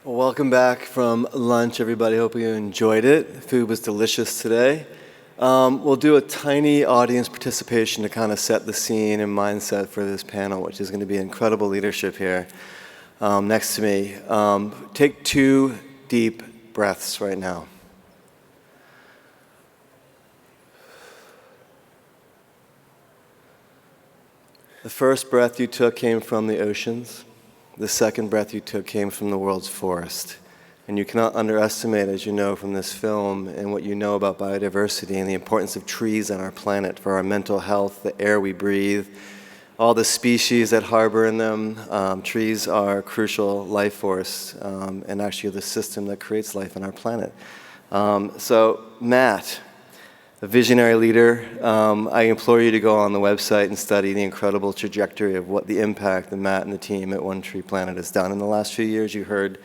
Well, welcome back from lunch, everybody. Hope you enjoyed it. The food was delicious today. We'll do a tiny audience participation to kind of set the scene and mindset for this panel, which is going to be incredible leadership here next to me. Take 2 deep breaths right now. The first breath you took came from the oceans. The second breath you took came from the world's forest. And you cannot underestimate, as you know from this film, and what you know about biodiversity and the importance of trees on our planet for our mental health, the air we breathe, all the species that harbor in them. Trees are a crucial life force and actually the system that creates life on our planet. So Matt, a visionary leader, I implore you to go on the website and study the incredible trajectory of what the impact that Matt and the team at One Tree Planet has done in the last few years. You heard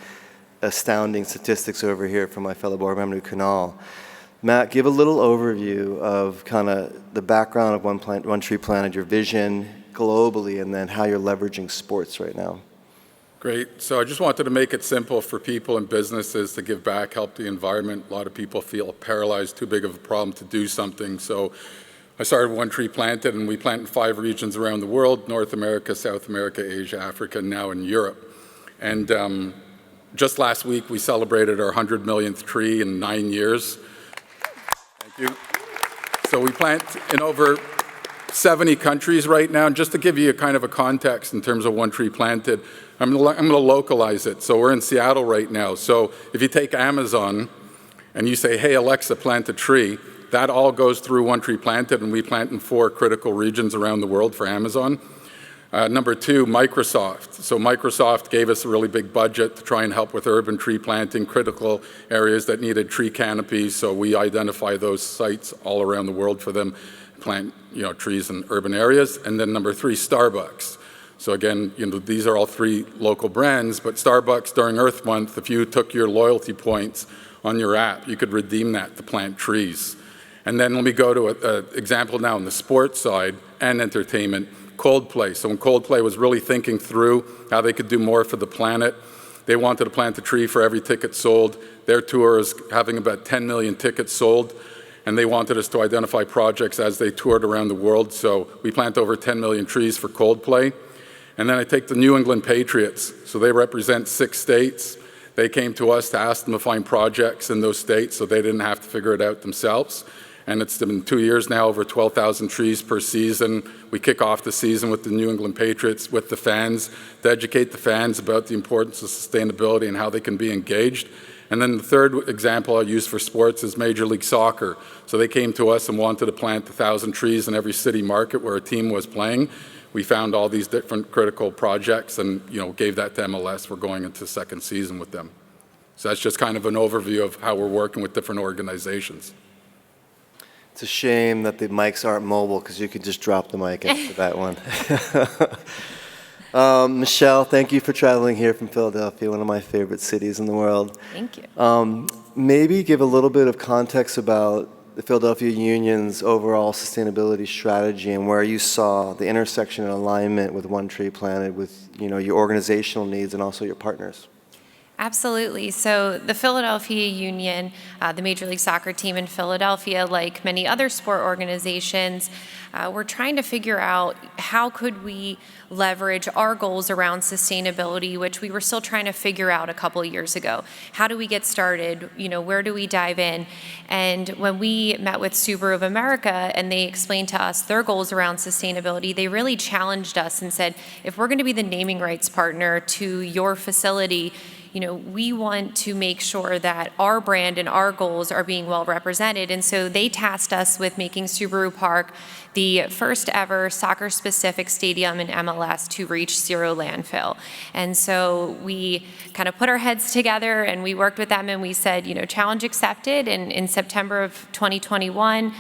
astounding statistics over here from my fellow board member, Kunal. Matt, give a little overview of kind of the background of One Tree Planet, your vision globally, and then how you're leveraging sports right now. Great. So I just wanted to make it simple for people and businesses to give back, help the environment. A lot of people feel paralyzed, too big of a problem to do something. So I started One Tree Planted, and we plant in 5 regions around the world: North America, South America, Asia, Africa, and now in Europe. And just last week, we celebrated our 100 millionth tree in 9 years. Thank you. So we plant in over 70 countries right now. And just to give you a kind of a context in terms of One Tree Planted, I'm going to localize it. So we're in Seattle right now. So if you take Amazon and you say, hey, Alexa, plant a tree, that all goes through One Tree Planted, and we plant in 4 critical regions around the world for Amazon. Number 2, Microsoft. So Microsoft gave us a really big budget to try and help with urban tree planting, critical areas that needed tree canopies. So we identify those sites all around the world for them, plant trees in urban areas. And then number 3, Starbucks. So again, these are all 3 local brands, but Starbucks during Earth Month, if you took your loyalty points on your app, you could redeem that to plant trees. And then let me go to an example now on the sports side and entertainment. Coldplay. So when Coldplay was really thinking through how they could do more for the planet, they wanted to plant a tree for every ticket sold. Their tour is having about 10 million tickets sold, and they wanted us to identify projects as they toured around the world. So we plant over 10 million trees for Coldplay. And then I take the New England Patriots. So they represent 6 states. They came to us to ask them to find projects in those states so they didn't have to figure it out themselves. And it's been 2 years now, over 12,000 trees per season. We kick off the season with the New England Patriots, with the fans, to educate the fans about the importance of sustainability and how they can be engaged. And then the third example I'll use for sports is Major League Soccer. So they came to us and wanted to plant 1,000 trees in every city market where a team was playing. We found all these different critical projects and gave that to MLS. We're going into the 2nd season with them. So that's just kind of an overview of how we're working with different organizations. It's a shame that the mics aren't mobile because you could just drop the mic after that one. Michelle, thank you for traveling here from Philadelphia, one of my favorite cities in the world. Thank you. Maybe give a little bit of context about the Philadelphia Union's overall sustainability strategy and where you saw the intersection and alignment with One Tree Planet with your organizational needs and also your partners. Absolutely. So the Philadelphia Union, the Major League Soccer team in Philadelphia, like many other sport organizations, we're trying to figure out how could we leverage our goals around sustainability, which we were still trying to figure out a couple of years ago. How do we get started? Where do we dive in? And when we met with Subaru of America and they explained to us their goals around sustainability, they really challenged us and said, if we're going to be the naming rights partner to your facility, we want to make sure that our brand and our goals are being well represented. And so they tasked us with making Subaru Park the first ever soccer-specific stadium in MLS to reach zero landfill. And so we kind of put our heads together and we worked with them and we said, challenge accepted. And in September of 2021,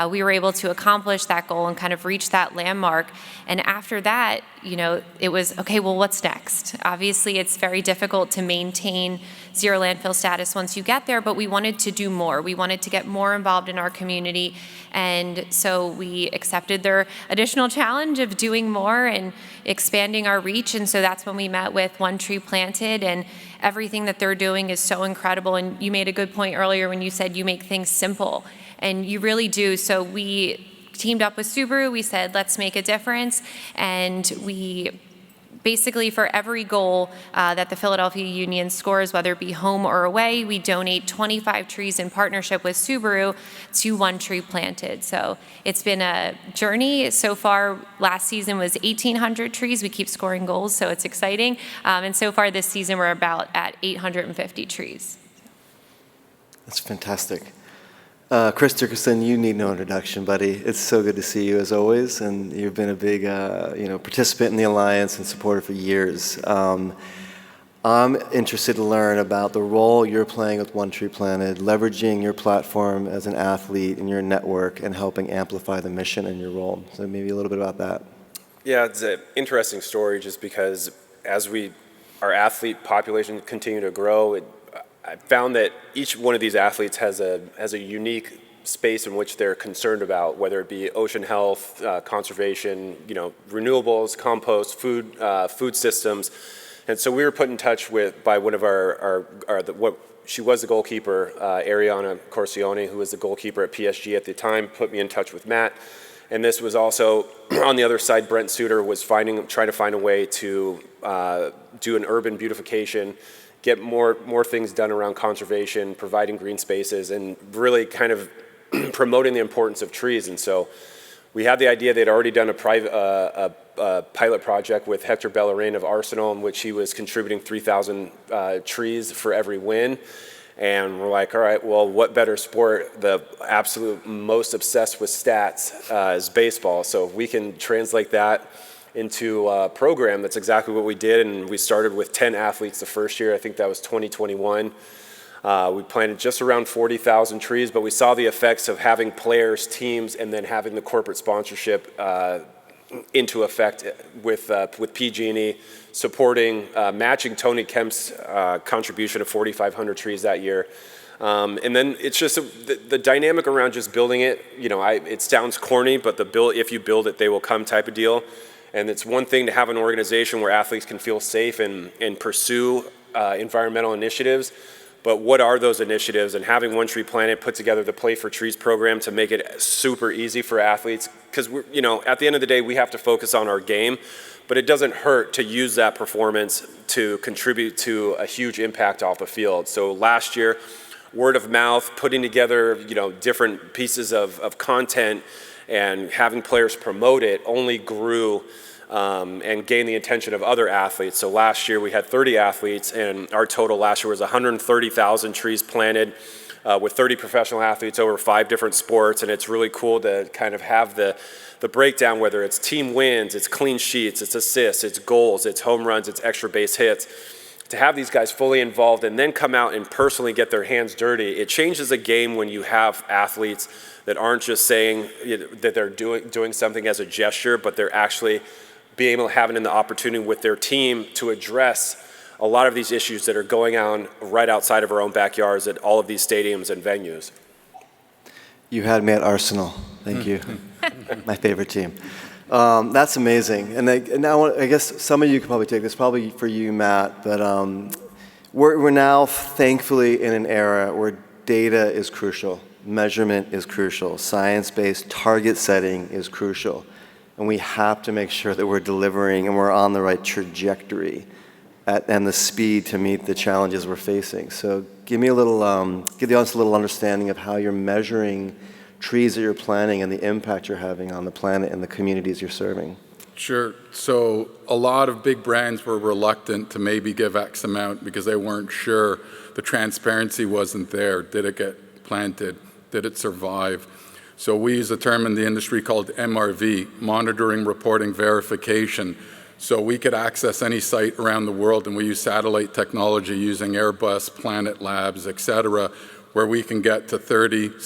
we were able to accomplish that goal and kind of reach that landmark. And after that, it was, okay, well, what's next? Obviously, it's very difficult to maintain maintain zero landfill status once you get there, but we wanted to do more. We wanted to get more involved in our community, and so we accepted their additional challenge of doing more and expanding our reach, and so that's when we met with One Tree Planted, and everything that they're doing is so incredible. And you made a good point earlier when you said you make things simple, and you really do. So we teamed up with Subaru. We said, let's make a difference, and we basically, for every goal that the Philadelphia Union scores, whether it be home or away, we donate 25 trees in partnership with Subaru to One Tree Planted. So it's been a journey. So far, last season was 1,800 trees. We keep scoring goals, so it's exciting. And so far this season, we're about at 850 trees. That's fantastic. Chris Dickerson, you need no introduction, buddy. It's so good to see you as always, and you've been a big, participant in the Alliance and supporter for years. I'm interested to learn about the role you're playing with One Tree Planted, leveraging your platform as an athlete and your network, and helping amplify the mission and your role. So maybe a little bit about that. Yeah, it's an interesting story just because as our athlete population continue to grow, I found that each one of these athletes has a unique space in which they're concerned about, whether it be ocean health, conservation, renewables, compost, food systems. And so we were put in touch by one of she was the goalkeeper, Ariana Corsione, who was the goalkeeper at PSG at the time, put me in touch with Matt. And this was also, on the other side, Brent Suter was trying to find a way to do an urban beautification, get more things done around conservation, providing green spaces, and really kind of promoting the importance of trees. And so we had the idea. They'd already done a pilot project with Hector Bellerin of Arsenal, in which he was contributing 3,000 trees for every win. And we're like, all right, well, what better sport? The absolute most obsessed with stats is baseball. So if we can translate that into a program, that's exactly what we did. And we started with 10 athletes the first year. I think that was 2021. We planted just around 40,000 trees, but we saw the effects of having players, teams, and then having the corporate sponsorship into effect with PG&E supporting, matching Tony Kemp's contribution of 4,500 trees that year. And then it's just the dynamic around just building it. It sounds corny, but if you build it, they will come type of deal. And it's one thing to have an organization where athletes can feel safe and pursue environmental initiatives, but what are those initiatives? And having One Tree Planted put together the Play for Trees program to make it super easy for athletes, because at the end of the day, we have to focus on our game, but it doesn't hurt to use that performance to contribute to a huge impact off the field. So last year, word of mouth, putting together different pieces of content and having players promote it only grew and gained the attention of other athletes. So last year we had 30 athletes, and our total last year was 130,000 trees planted with 30 professional athletes over 5 different sports. And it's really cool to kind of have the breakdown, whether it's team wins, it's clean sheets, it's assists, it's goals, it's home runs, it's extra base hits. To have these guys fully involved and then come out and personally get their hands dirty, it changes the game when you have athletes that aren't just saying that they're doing something as a gesture, but they're actually being able to have it in the opportunity with their team to address a lot of these issues that are going on right outside of our own backyards at all of these stadiums and venues. You had me at Arsenal. Thank you. My favorite team. That's amazing. And now I guess some of you could probably take this, probably for you, Matt, but we're now thankfully in an era where data is crucial, measurement is crucial, science-based target setting is crucial, and we have to make sure that we're delivering and we're on the right trajectory and the speed to meet the challenges we're facing. So give the audience a little understanding of how you're measuring trees that you're planting and the impact you're having on the planet and the communities you're serving. Sure. So a lot of big brands were reluctant to maybe give X amount because they weren't sure. The transparency wasn't there. Did it get planted? Did it survive? So we use a term in the industry called MRV, monitoring, reporting, verification. So we could access any site around the world, and we use satellite technology using Airbus, Planet Labs, et cetera, where we can get to 30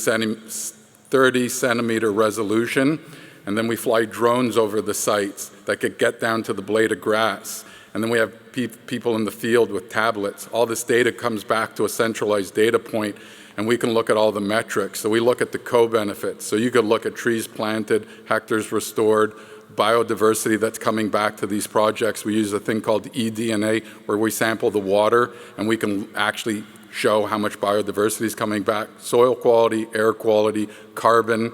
centimeter resolution, and then we fly drones over the sites that could get down to the blade of grass And then we have people in the field with tablets. All this data comes back to a centralized data point, and we can look at all the metrics. So we look at the co-benefits. So you could look at trees planted, hectares restored, biodiversity that's coming back to these projects. We use a thing called eDNA, where we sample the water, and we can actually show how much biodiversity is coming back, soil quality, air quality, carbon.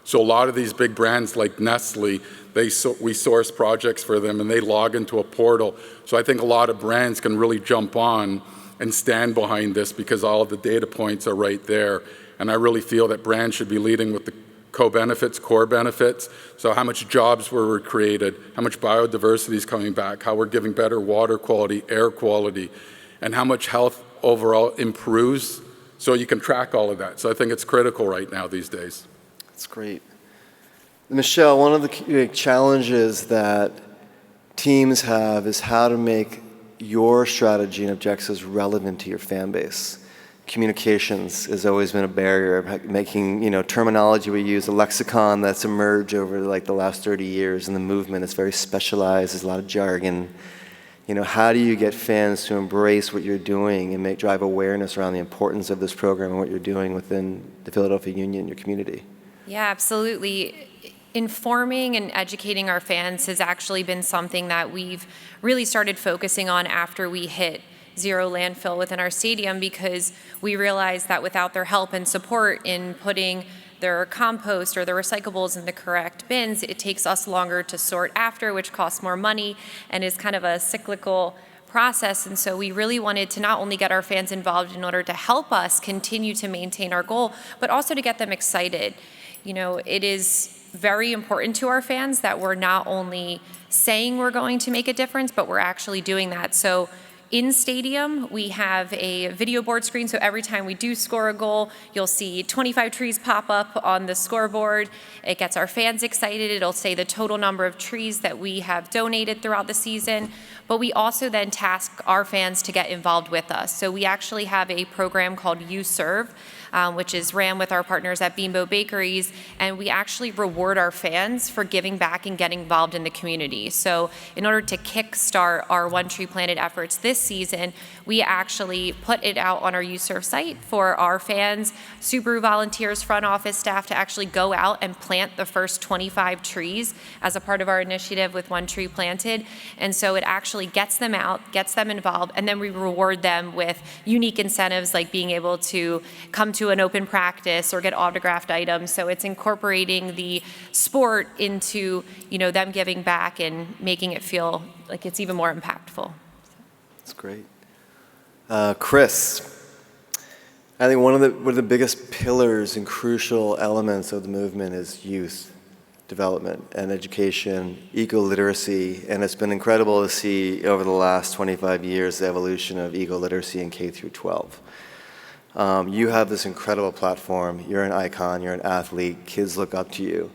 So a lot of these big brands like Nestle, we source projects for them and they log into a portal. So I think a lot of brands can really jump on and stand behind this because all of the data points are right there. And I really feel that brands should be leading with the co-benefits, core benefits. So how much jobs were created, how much biodiversity is coming back, how we're giving better water quality, air quality, and how much health overall improves, so you can track all of that. So I think it's critical right now these days. That's great. Michelle, one of the challenges that teams have is how to make your strategy and objectives relevant to your fan base. Communications has always been a barrier, making, terminology we use, a lexicon that's emerged over like the last 30 years in the movement. It's very specialized, there's a lot of jargon. How do you get fans to embrace what you're doing and drive awareness around the importance of this program and what you're doing within the Philadelphia Union, your community? Yeah, absolutely. Informing and educating our fans has actually been something that we've really started focusing on after we hit zero landfill within our stadium, because we realized that without their help and support in putting their compost or their recyclables in the correct bins, it takes us longer to sort after, which costs more money and is kind of a cyclical process. And so we really wanted to not only get our fans involved in order to help us continue to maintain our goal, but also to get them excited. It is very important to our fans that we're not only saying we're going to make a difference, but we're actually doing that. So in stadium, we have a video board screen, so every time we do score a goal, you'll see 25 trees pop up on the scoreboard. It gets our fans excited. It'll say the total number of trees that we have donated throughout the season. But we also then task our fans to get involved with us. So we actually have a program called You Serve, which is ran with our partners at Beambo Bakeries, and we actually reward our fans for giving back and getting involved in the community. So in order to kickstart our One Tree Planted efforts this season, we actually put it out on our You Serve site for our fans, Subaru volunteers, front office staff to actually go out and plant the first 25 trees as a part of our initiative with One Tree Planted. And so it actually gets them out, gets them involved, and then we reward them with unique incentives like being able to come to an open practice or get autographed items. So it's incorporating the sport into, them giving back and making it feel like it's even more impactful. That's great. Chris, I think one of the biggest pillars and crucial elements of the movement is youth development and education, eco-literacy, and it's been incredible to see over the last 25 years the evolution of eco-literacy in K through 12. You have this incredible platform. You're an icon. You're an athlete. Kids look up to you.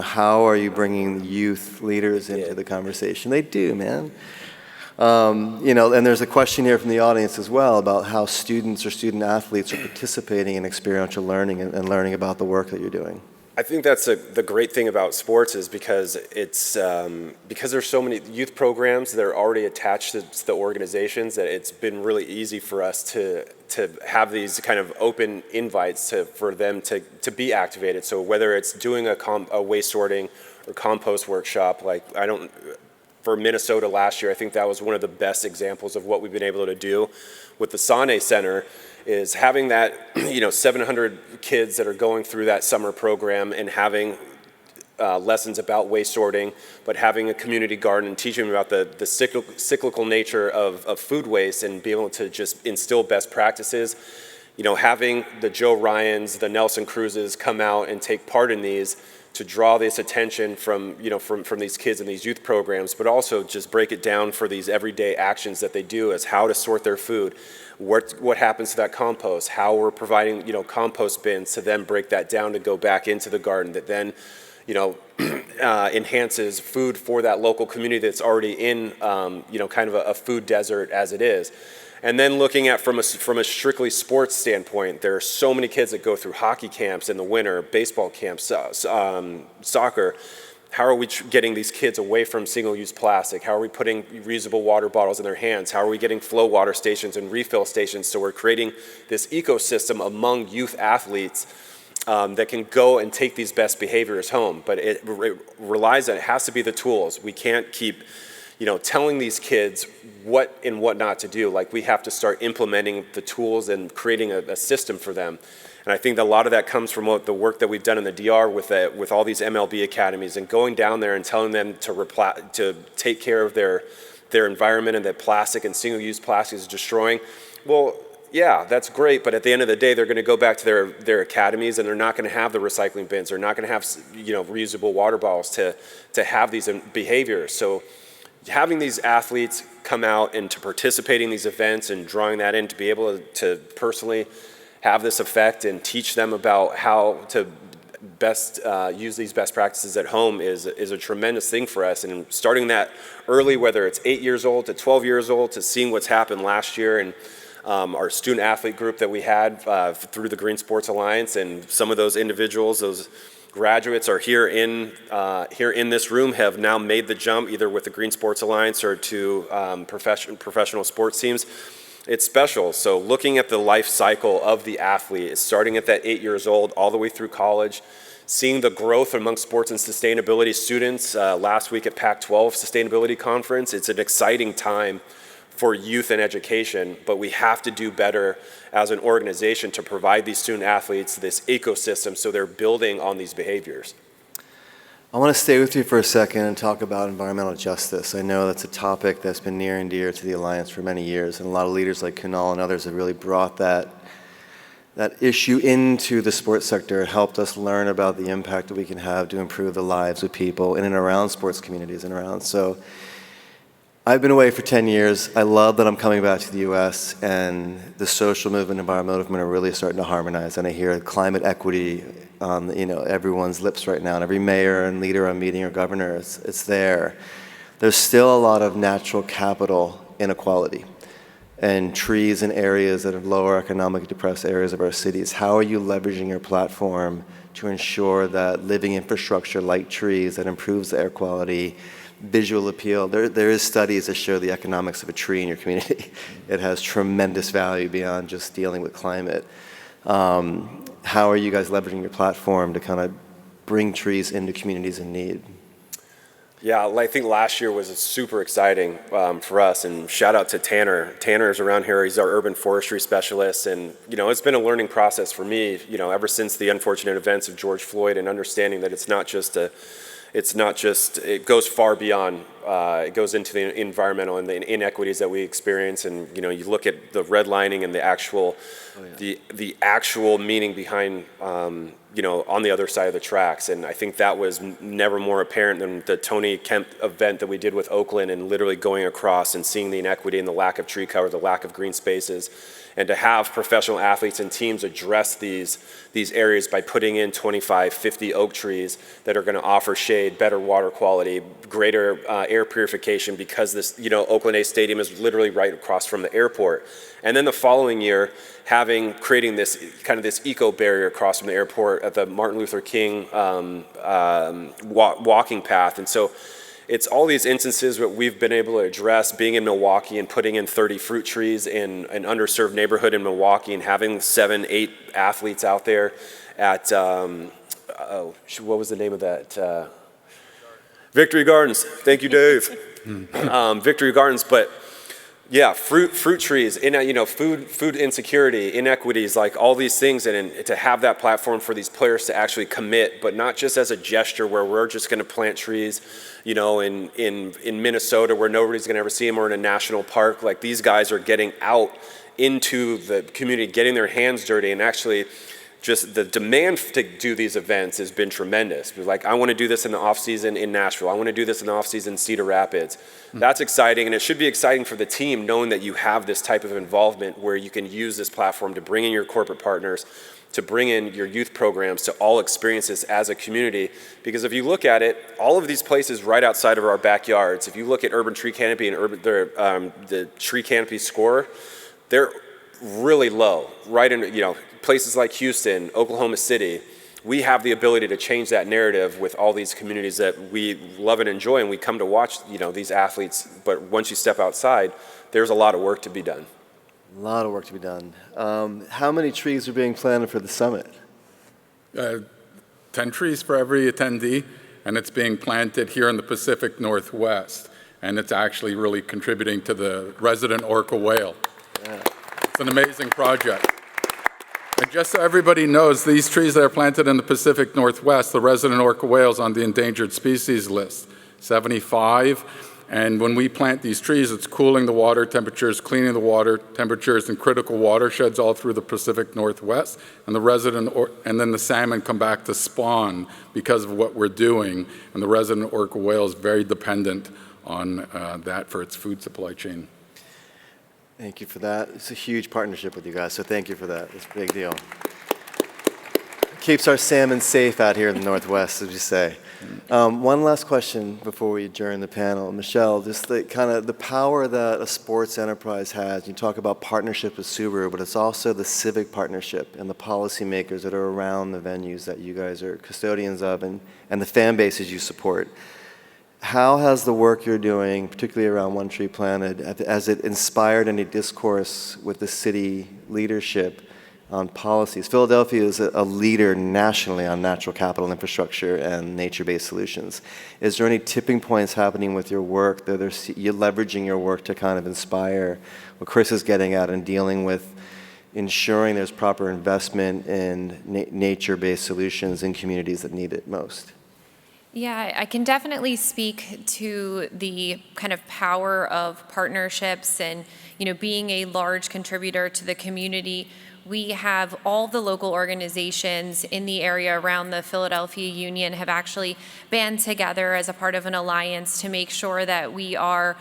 How are you bringing youth leaders into the conversation? They do, man. And there's a question here from the audience as well about how students or student athletes are participating in experiential learning and learning about the work that you're doing. I think that's the great thing about sports is because it's because there's so many youth programs that are already attached to the organizations that it's been really easy for us to have these kind of open invites for them to be activated. So whether it's doing a waste sorting or compost workshop, for Minnesota last year, I think that was one of the best examples of what we've been able to do with the Sane Center, is having that, 700 kids that are going through that summer program and having lessons about waste sorting, but having a community garden and teaching them about the cyclical nature of food waste and being able to just instill best practices. Having the Joe Ryans, the Nelson Cruzes come out and take part in these to draw this attention from these kids in these youth programs, but also just break it down for these everyday actions that they do as how to sort their food, what happens to that compost, how we're providing compost bins to then break that down to go back into the garden that then enhances food for that local community that's already in kind of a food desert as it is. And then looking at from a strictly sports standpoint, there are so many kids that go through hockey camps in the winter, baseball camps, soccer, How are we getting these kids away from single-use plastic? How are we putting reusable water bottles in their hands? How are we getting flow water stations and refill stations so we're creating this ecosystem among youth athletes that can go and take these best behaviors home? But it relies on, it has to be the tools. We can't keep telling these kids what and what not to do. Like, we have to start implementing the tools and creating a system for them. And I think that a lot of that comes from the work that we've done in the DR with all these MLB academies, and going down there and telling them to take care of their environment, and that plastic and single-use plastic is destroying. Well, yeah, that's great, but at the end of the day, they're going to go back to their academies, and they're not going to have the recycling bins. They're not going to have reusable water bottles to have these behaviors. So having these athletes come out and to participate in these events and drawing that in to be able to personally have this effect and teach them about how to best use these best practices at home is a tremendous thing for us. And starting that early, whether it's 8 years old to 12 years old, to seeing what's happened last year, and our student athlete group that we had through the Green Sports Alliance, and some of those individuals, those graduates are here in this room, have now made the jump either with the Green Sports Alliance or to professional sports teams. It's special. So looking at the life cycle of the athlete, starting at that 8 years old all the way through college, seeing the growth among sports and sustainability students. Last week at Pac-12 Sustainability Conference, it's an exciting time for youth and education, but we have to do better as an organization to provide these student athletes this ecosystem so they're building on these behaviors. I want to stay with you for a second and talk about environmental justice. I know that's a topic that's been near and dear to the Alliance for many years, and a lot of leaders like Kunal and others have really brought that issue into the sports sector. It helped us learn about the impact that we can have to improve the lives of people in and around sports communities and around. So I've been away for 10 years. I love that I'm coming back to the U.S., and the social movement and environmental movement are really starting to harmonize. And I hear climate equity on everyone's lips right now, and every mayor and leader I'm meeting or governor, it's there. There's still a lot of natural capital inequality, and trees in areas that are lower economically depressed areas of our cities. How are you leveraging your platform to ensure that living infrastructure like trees that improves the air quality, visual appeal? There is studies that show the economics of a tree in your community. It has tremendous value beyond just dealing with climate. How are you guys leveraging your platform to kind of bring trees into communities in need? Yeah, I think last year was super exciting for us, and shout out to Tanner. Tanner's around here. He's our urban forestry specialist, and it's been a learning process for me, ever since the unfortunate events of George Floyd, and understanding that it goes far beyond, it goes into the environmental and the inequities that we experience. And you look at the redlining and the actual meaning behind on the other side of the tracks. And I think that was never more apparent than the Tony Kemp event that we did with Oakland, and literally going across and seeing the inequity and the lack of tree cover, the lack of green spaces. And to have professional athletes and teams address these areas by putting in 25, 50 oak trees that are going to offer shade, better water quality, greater air purification, because this, Oakland A Stadium is literally right across from the airport. And then the following year, creating this eco barrier across from the airport at the Martin Luther King walking path. And so it's all these instances that we've been able to address, being in Milwaukee and putting in 30 fruit trees in an underserved neighborhood in Milwaukee, and having 7, 8 athletes out there at, what was the name of that? Victory Gardens. Thank you, Dave. Victory Gardens, but yeah, fruit trees, food insecurity, inequities, like all these things, and to have that platform for these players to actually commit, but not just as a gesture where we're just going to plant trees, in Minnesota where nobody's going to ever see them, or in a national park. Like, these guys are getting out into the community, getting their hands dirty, and actually just the demand to do these events has been tremendous. Like, I want to do this in the off season in Nashville. I want to do this in the off season in Cedar Rapids. That's exciting, and it should be exciting for the team, knowing that you have this type of involvement where you can use this platform to bring in your corporate partners, to bring in your youth programs, to all experience this as a community. Because if you look at it, all of these places right outside of our backyards, if you look at Urban Tree Canopy and the Tree Canopy score, they're really low, right in, places like Houston, Oklahoma City, we have the ability to change that narrative with all these communities that we love and enjoy, and we come to watch, these athletes. But once you step outside, there's a lot of work to be done. A lot of work to be done. How many trees are being planted for the summit? 10 trees for every attendee, and it's being planted here in the Pacific Northwest, and it's actually really contributing to the resident orca whale. Yeah. It's an amazing project. And just so everybody knows, these trees that are planted in the Pacific Northwest, the resident orca whale is on the endangered species list, 75. And when we plant these trees, it's cooling the water temperatures, cleaning the water temperatures in critical watersheds all through the Pacific Northwest. And and then the salmon come back to spawn because of what we're doing. And the resident orca whale is very dependent on that for its food supply chain. Thank you for that. It's a huge partnership with you guys, so thank you for that. It's a big deal. Keeps our salmon safe out here in the Northwest, as you say. One last question before we adjourn the panel. Michelle, just the power that a sports enterprise has. You talk about partnership with Subaru, but it's also the civic partnership and the policymakers that are around the venues that you guys are custodians of and the fan bases you support. How has the work you're doing, particularly around One Tree Planted, has it inspired any discourse with the city leadership on policies? Philadelphia is a leader nationally on natural capital infrastructure and nature-based solutions. Is there any tipping points happening with your work that you're leveraging your work to kind of inspire what Chris is getting at and dealing with ensuring there's proper investment in nature-based solutions in communities that need it most? Yeah, I can definitely speak to the kind of power of partnerships and, being a large contributor to the community. We have all the local organizations in the area around the Philadelphia Union have actually band together as a part of an alliance to make sure that we are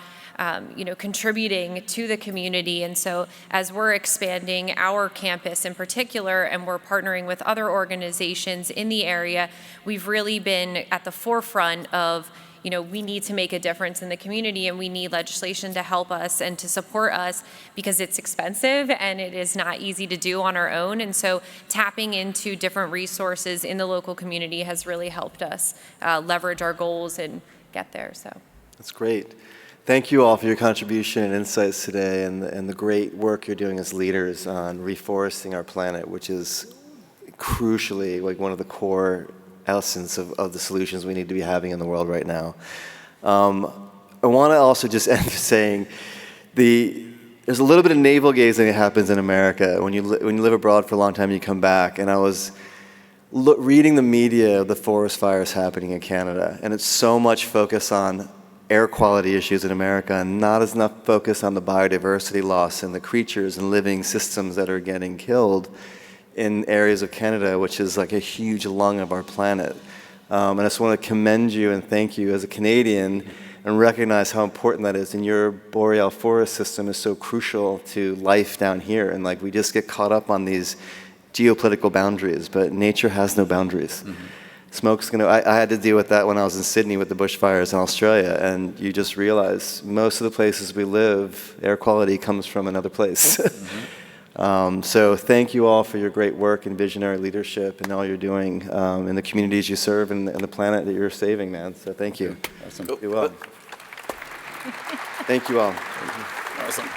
contributing to the community. And so as we're expanding our campus in particular, and we're partnering with other organizations in the area, we've really been at the forefront of, we need to make a difference in the community, and we need legislation to help us and to support us because it's expensive and it is not easy to do on our own. And so tapping into different resources in the local community has really helped us leverage our goals and get there. So that's great. Thank you all for your contribution and insights today and the great work you're doing as leaders on reforesting our planet, which is crucially like one of the core essence of the solutions we need to be having in the world right now. I want to also just end saying there's a little bit of navel gazing that happens in America. When you live abroad for a long time, you come back, and I was reading the media of the forest fires happening in Canada, and it's so much focus on air quality issues in America and not as enough focus on the biodiversity loss and the creatures and living systems that are getting killed in areas of Canada, which is like a huge lung of our planet. And I just want to commend you and thank you as a Canadian and recognize how important that is. And your boreal forest system is so crucial to life down here. And like we just get caught up on these geopolitical boundaries, but nature has no boundaries. Mm-hmm. Smoke's I had to deal with that when I was in Sydney with the bushfires in Australia, and you just realize most of the places we live, air quality comes from another place. Mm-hmm. So thank you all for your great work and visionary leadership and all you're doing in the communities you serve and the planet that you're saving, man. So thank you. Awesome. Do well. Thank you all. Awesome.